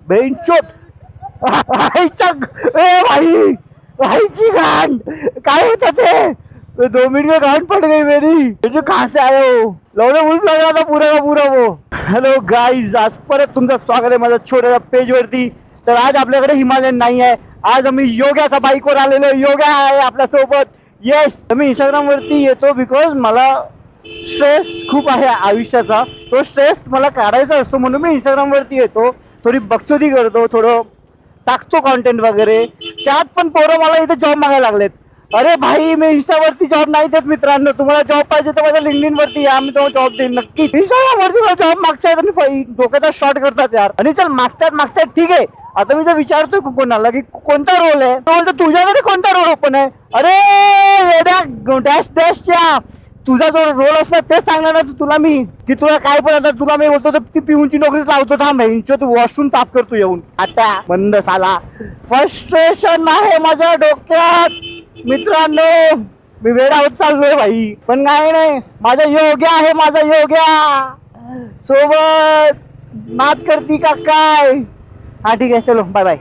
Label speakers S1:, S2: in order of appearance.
S1: बेंचोत आईच्या ए भाई भाईची घाण काय होतं ते 2 मिनट में गांड पड़ गई मेरी। ये जो कहाँ से आए हो लवडे उल्ट लग रहा था पूरा का पूरा वो। हॅलो गाईज, आज परत तुमचं स्वागत आहे माझ्या छोट्या पेज वरती। तर आज आपल्याकडे हिमालयन नाही आहे, आज आम्ही योग्याचा बाईकवर आलेलो। योग्या आहे आपल्या सोबत। येस, मी इंस्टाग्राम वरती येतो बिकॉज मला स्ट्रेस खूप आहे आयुष्याचा, तो स्ट्रेस मला काढायचा असतो म्हणून मी इंस्टाग्राम वरती येतो, थोडी बकचोदी करतो, थोडं टाकतो कंटेंट वगैरे। त्यात पण पोरं मला इथे जॉब मागायला लागलेत। अरे भाई, मी इंस्टावरती जॉब नाही देत मित्रांनो, तुम्हाला जॉब पाहिजे तर माझ्या लिंक्डइन वरती या, मी तुम्हाला जॉब देईन नक्की। इंस्टाग्राम वरती मला जॉब मागतात आणि डोक्याचा शॉर्ट करतात यार। आणि चल मागतात ठीक आहे, आता मी जर विचारतोय कोणाला की कोणता रोल आहे, तो बोलतो तुझ्याकडे कोणता रोल ओपन आहे। अरे एवढ्या डॅश डॅशच्या तुझा जो रोल असला तेच सांगणार ना तुला मी, की तुला काय पण आता तुला मी बोलतो तर ती पिऊनची नोकरीच लावतो। थांब इंचो तू वॉशरूम साफ करतो येऊन, आता बंद साला। फ्रस्ट्रेशन आहे माझ्या डोक्यात मित्रांनो, मी वेडा होत चाललोय भाई। पण नाही, माझा योग्य आहे, माझा योग्य सोबत नाद करती का काय। हा ठीक आहे, चलो बाय बाय।